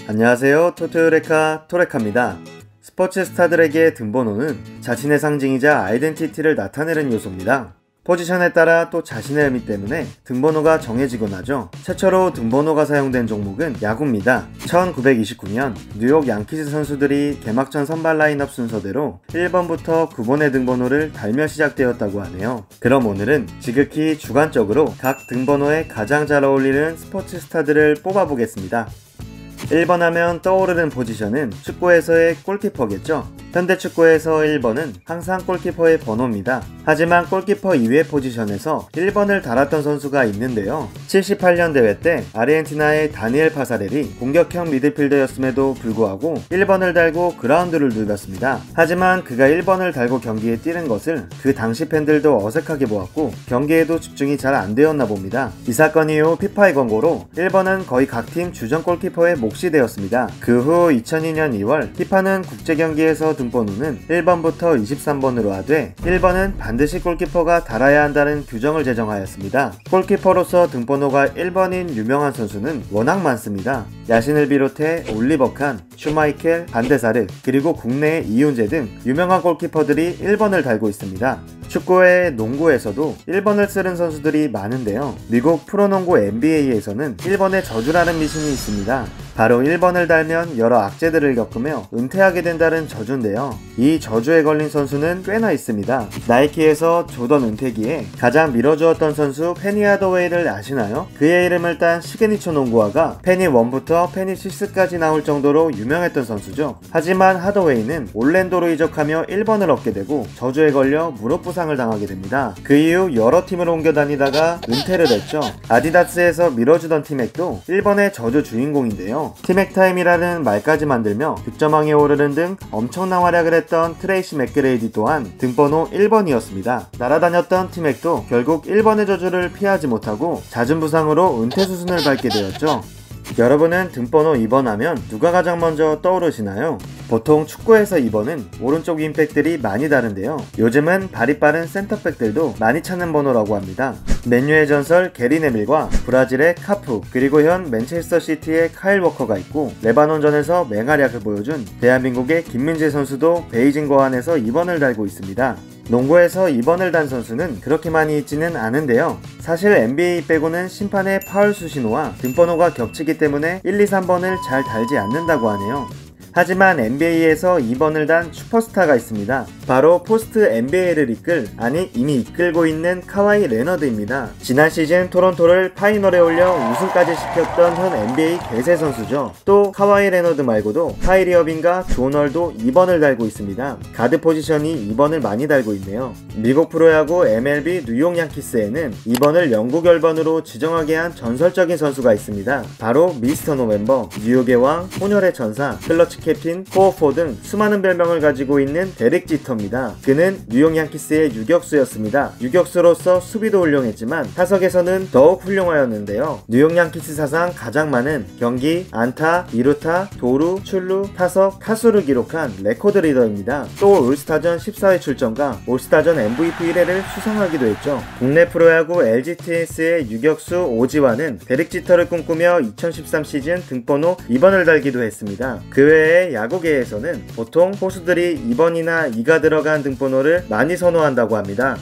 안녕하세요. 토토요레카 토레카입니다. 스포츠 스타들에게 등번호는 자신의 상징이자 아이덴티티를 나타내는 요소입니다. 포지션에 따라 또 자신의 의미 때문에 등번호가 정해지곤 하죠. 최초로 등번호가 사용된 종목은 야구입니다. 1929년 뉴욕 양키즈 선수들이 개막전 선발 라인업 순서대로 1번부터 9번의 등번호를 달며 시작되었다고 하네요. 그럼 오늘은 지극히 주관적으로 각 등번호에 가장 잘 어울리는 스포츠 스타들을 뽑아보겠습니다. 1번 하면 떠오르는 포지션은 축구에서의 골키퍼겠죠. 현대 축구에서 1번은 항상 골키퍼의 번호입니다. 하지만 골키퍼 이외의 포지션에서 1번을 달았던 선수가 있는데요. 78년 대회 때 아르헨티나의 다니엘 파사렐이 공격형 미드필더였음에도 불구하고 1번을 달고 그라운드를 누볐습니다. 하지만 그가 1번을 달고 경기에 뛰는 것을 그 당시 팬들도 어색하게 보았고 경기에도 집중이 잘 안 되었나 봅니다. 이 사건 이후 피파의 권고로 1번은 거의 각 팀 주전 골키퍼의 몫이 되었습니다. 그 후 2002년 2월 피파는 국제경기에서 등번호는 1번부터 23번으로 하되 1번은 반드시 골키퍼가 달아야 한다는 규정을 제정하였습니다. 골키퍼로서 등번호가 1번인 유명한 선수는 워낙 많습니다. 야신을 비롯해 올리버 칸, 슈마이켈, 반데사르, 그리고 국내의 이훈재 등 유명한 골키퍼들이 1번을 달고 있습니다. 축구 외 농구에서도 1번을 쓰는 선수들이 많은데요. 미국 프로농구 NBA에서는 1번의 저주라는 미신이 있습니다. 바로 1번을 달면 여러 악재들을 겪으며 은퇴하게 된다는 저주인데요. 이 저주에 걸린 선수는 꽤나 있습니다. 나이키에서 조던 은퇴기에 가장 밀어주었던 선수 페니 하더웨이를 아시나요? 그의 이름을 딴 시그니처 농구화가 페니 1부터 페니 6까지 나올 정도로 유명했던 선수죠. 하지만 하더웨이는 올랜도로 이적하며 1번을 얻게 되고 저주에 걸려 무릎 부상을 당하게 됩니다. 그 이후 여러 팀을 옮겨 다니다가 은퇴를 했죠. 아디다스에서 밀어주던 티맥도 1번의 저주 주인공인데요. 티맥타임이라는 말까지 만들며 득점왕에 오르는 등 엄청난 활약을 했던 트레이시 맥그레이디 또한 등번호 1번이었습니다. 날아다녔던 티맥도 결국 1번의 저주를 피하지 못하고 잦은 부상으로 은퇴 수순을 밟게 되었죠. 여러분은 등번호 2번 하면 누가 가장 먼저 떠오르시나요? 보통 축구에서 2번은 오른쪽 윙백들이 많이 다른데요. 요즘은 발이 빠른 센터백들도 많이 찾는 번호라고 합니다. 맨유의 전설 게리 네밀과 브라질의 카푸, 그리고 현 맨체스터 시티의 카일 워커가 있고 레바논전에서 맹활약을 보여준 대한민국의 김민재 선수도 베이징 거한에서 2번을 달고 있습니다. 농구에서 2번을 단 선수는 그렇게 많이 있지는 않은데요. 사실 NBA 빼고는 심판의 파울 수신호와 등번호가 겹치기 때문에 1, 2, 3번을 잘 달지 않는다고 하네요. 하지만 NBA에서 2번을 단 슈퍼스타가 있습니다. 바로 포스트 NBA를 이미 이끌고 있는 카와이 레너드입니다. 지난 시즌 토론토를 파이널에 올려 우승까지 시켰던 현 NBA 대세 선수죠. 또 카와이 레너드 말고도 카이리 어빙과 존 월도 2번을 달고 있습니다. 가드 포지션이 2번을 많이 달고 있네요. 미국 프로야구 MLB 뉴욕 양키스에는 2번을 영구 결번으로 지정하게 한 전설적인 선수가 있습니다. 바로 미스터 노멤버, 뉴욕의 왕, 혼혈의 천사, 클러치 캡틴, 코어포 등 수많은 별명을 가지고 있는 데릭 지터입니다. 그는 뉴욕 양키스의 유격수였습니다. 유격수로서 수비도 훌륭했지만 타석에서는 더욱 훌륭하였는데요. 뉴욕 양키스 사상 가장 많은 경기, 안타, 2루타, 도루, 출루, 타석, 타수를 기록한 레코드 리더입니다. 또 올스타전 14회 출전과 올스타전 MVP 1회를 수상하기도 했죠. 국내 프로야구 LG 트윈스의 유격수 오지환은 데릭 지터를 꿈꾸며 2013 시즌 등번호 2번을 달기도 했습니다. 그 외에 야구계에서는 보통 포수들이 2번이나 2가 들어간 등번호를 많이 선호한다고 합니다.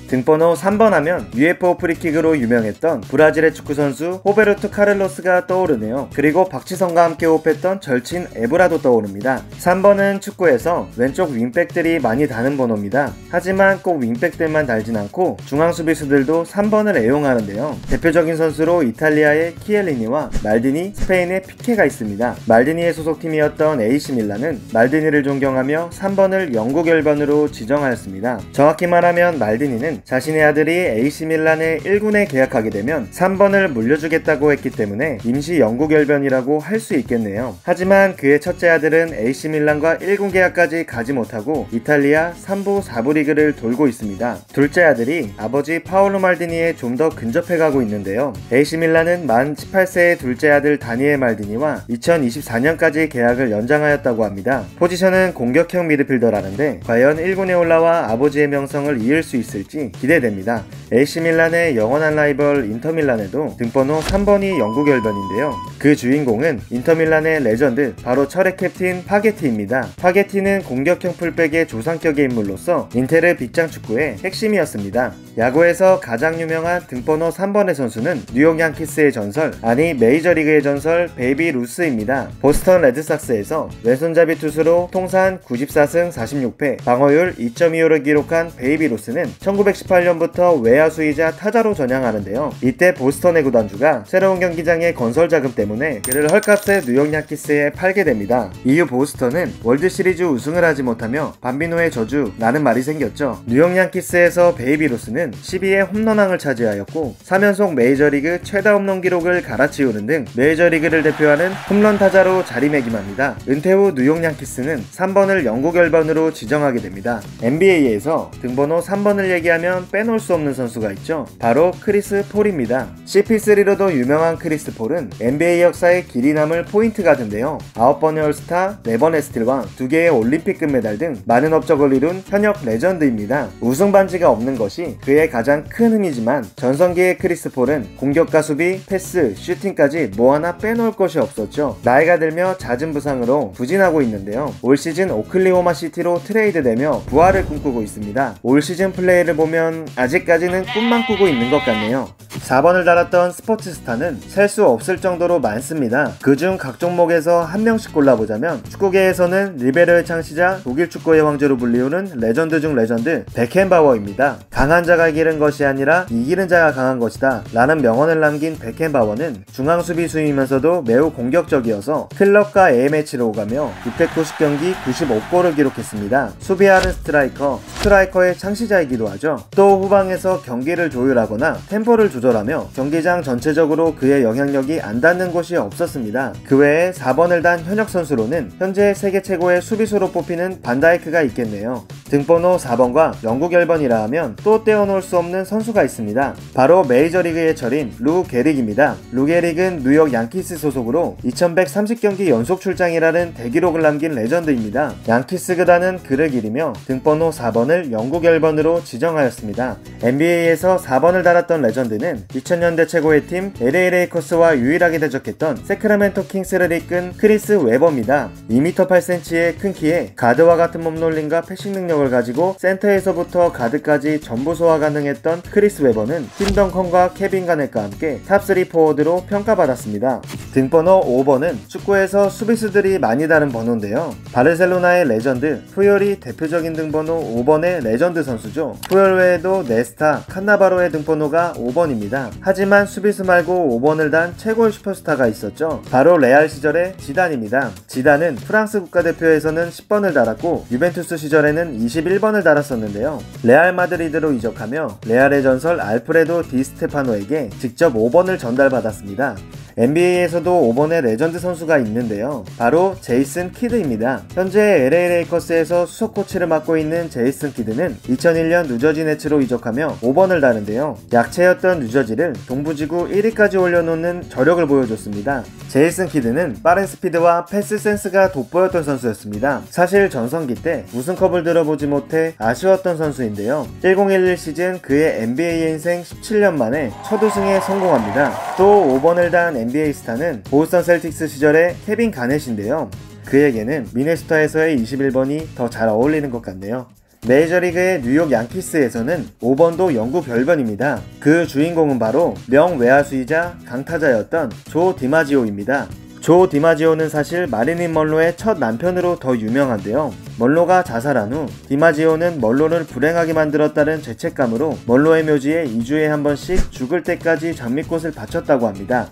등번호 3번 하면 UFO 프리킥으로 유명했던 브라질의 축구선수 호베르토 카를로스가 떠오르네요. 그리고 박지성과 함께 호흡했던 절친 에브라도 떠오릅니다. 3번은 축구에서 왼쪽 윙백들이 많이 다는 번호입니다. 하지만 꼭 윙백들만 달진 않고 중앙 수비수들도 3번을 애용하는데요. 대표적인 선수로 이탈리아의 키엘리니와 말디니, 스페인의 피케가 있습니다. 말디니의 소속팀이었던 AC 밀란은 말디니를 존경하며 3번을 영구 결번으로 지정하였습니다. 정확히 말하면 말디니는 자신의 아들이 AC 밀란의 1군에 계약하게 되면 3번을 물려주겠다고 했기 때문에 임시 영구 결변이라고 할 수 있겠네요. 하지만 그의 첫째 아들은 AC 밀란과 1군 계약까지 가지 못하고 이탈리아 3부 4부 리그를 돌고 있습니다. 둘째 아들이 아버지 파올로 말디니에 좀 더 근접해 가고 있는데요. AC 밀란은 만 18세의 둘째 아들 다니엘 말디니와 2024년까지 계약을 연장하였다고 합니다. 포지션은 공격형 미드필더라는데 과연 1군에 올라와 아버지의 명성을 이을 수 있을지 모습이 기대됩니다. AC밀란의 영원한 라이벌 인터밀란에도 등번호 3번이 영구 결번인데요. 그 주인공은 인터밀란의 레전드 바로 철의 캡틴 파게티입니다. 파게티는 공격형 풀백의 조상격의 인물로서 인테르 빅장 축구의 핵심이었습니다. 야구에서 가장 유명한 등번호 3번의 선수는 뉴욕 양키스의 전설, 아니 메이저리그의 전설 베이비 루스입니다. 보스턴 레드삭스에서 왼손잡이 투수로 통산 94승 46패, 방어율 2.25를 기록한 베이비 루스는 1918년부터 외야수이자 타자로 전향하는데요. 이때 보스턴의 구단주가 새로운 경기장의 건설 자금 때문에 그를 헐값에 뉴욕 양키스에 팔게 됩니다. 이후 보스턴은 월드시리즈 우승을 하지 못하며 밤비노의 저주라는 말이 생겼죠. 뉴욕 양키스에서 베이비 루스는 12회 홈런왕을 차지하였고 3연속 메이저리그 최다 홈런 기록을 갈아치우는 등 메이저리그를 대표하는 홈런 타자로 자리매김합니다. 은퇴 후 뉴욕 양키스는 3번을 영구 결번으로 지정하게 됩니다. NBA에서 등번호 3번을 얘기하면 빼놓을 수 없는 선수가 있죠. 바로 크리스 폴입니다. CP3로도 유명한 크리스 폴은 NBA 역사의 길이 남을 포인트 가드인데요. 9번의 올스타, 4번의 스틸왕, 2개의 올림픽 금메달 등 많은 업적을 이룬 현역 레전드입니다. 우승 반지가 없는 것이 그의 가장 큰 흠이지만 전성기의 크리스 폴은 공격과 수비, 패스, 슈팅까지 뭐 하나 빼놓을 것이 없었죠. 나이가 들며 잦은 부상으로 부진하고 있는데요. 올 시즌 오클라호마 시티로 트레이드되며 부활을 꿈꾸고 있습니다. 올 시즌 플레이를 보면 아직까지는 꿈만 꾸고 있는 것 같네요. 4번을 달았던 스포츠 스타는 셀 수 없을 정도로 많습니다. 그중 각 종목에서 한 명씩 골라보자면 축구계에서는 리베로의 창시자, 독일 축구의 황제로 불리우는 레전드 중 레전드 베켄바워입니다. 강한 자가 이기는 것이 아니라 이기는 자가 강한 것이다 라는 명언을 남긴 베켄바워는 중앙 수비수이면서도 매우 공격적이어서 클럽과 A매치로 오가며 690경기 95골을 기록했습니다. 수비하는 스트라이커의 창시자이기도 하죠. 또 후방에서 경기를 조율하거나 템포를 조절하며 경기장 전체적으로 그의 영향력이 안 닿는 곳이 없었습니다. 그 외에 4번을 단 현역 선수로는 현재 세계 최고의 수비수로 뽑히는 반다이크가 있겠네요. 등번호 4번과 영구 결번이라 하면 또 떼어놓을 수 없는 선수가 있습니다. 바로 메이저리그의 철인 루 게릭입니다. 루 게릭은 뉴욕 양키스 소속으로 2130경기 연속 출장이라는 대기록을 남긴 레전드입니다. 양키스 구단은 그를 기리며 등번호 4번을 영구 결번으로 지정하였습니다. NBA에서 4번을 달았던 레전드는 2000년대 최고의 팀 LA 레이커스와 유일하게 대적했던 세크라멘토 킹스를 이끈 크리스 웨버입니다. 2m 8cm의 큰 키에 가드와 같은 몸놀림과 패싱 능력을 가지고 센터에서부터 가드까지 전부 소화 가능했던 크리스 웨버는 팀 덩컨과 케빈 가넷과 함께 탑3 포워드로 평가받았습니다. 등번호 5번은 축구에서 수비수들이 많이 다른 번호인데요. 바르셀로나의 레전드 푸열이 대표적인 등번호 5번의 레전드 선수죠. 푸열 외에도 네스타, 칸나바로의 등번호가 5번입니다. 하지만 수비수 말고 5번을 단 최고의 슈퍼스타가 있었죠. 바로 레알 시절의 지단입니다. 지단은 프랑스 국가대표에서는 10번을 달았고 유벤투스 시절에는 21번을 달았었는데요. 레알 마드리드로 이적하며 레알의 전설 알프레도 디 스테파노에게 직접 5번을 전달받았습니다. NBA에서도 5번의 레전드 선수가 있는데요. 바로 제이슨 키드입니다. 현재 LA 레이커스에서 수석 코치를 맡고 있는 제이슨 키드는 2001년 뉴저지 네츠로 이적하며 5번을 다는데요. 약체였던 뉴저지를 동부지구 1위까지 올려놓는 저력을 보여줬습니다. 제이슨 키드는 빠른 스피드와 패스 센스가 돋보였던 선수였습니다. 사실 전성기 때 우승컵을 들어보지 못해 아쉬웠던 선수인데요. 1011 시즌 그의 NBA 인생 17년 만에 첫 우승에 성공합니다. 또 5번을 단 NBA 스타는 보스턴 셀틱스 시절의 케빈 가넷인데요. 그에게는 미네소타에서의 21번이 더 잘 어울리는 것 같네요. 메이저리그의 뉴욕 양키스에서는 5번도 영구 결번입니다. 그 주인공은 바로 명외야수이자 강타자였던 조 디마지오입니다. 조 디마지오는 사실 마릴린 먼로의 첫 남편으로 더 유명한데요. 먼로가 자살한 후 디마지오는 먼로를 불행하게 만들었다는 죄책감으로 먼로의 묘지에 2주에 한 번씩 죽을 때까지 장미꽃을 바쳤다고 합니다.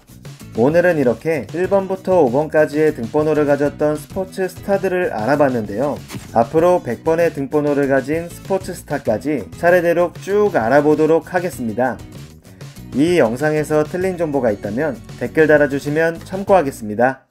오늘은 이렇게 1번부터 5번까지의 등번호를 가졌던 스포츠 스타들을 알아봤는데요. 앞으로 100번의 등번호를 가진 스포츠 스타까지 차례대로 쭉 알아보도록 하겠습니다. 이 영상에서 틀린 정보가 있다면 댓글 달아주시면 참고하겠습니다.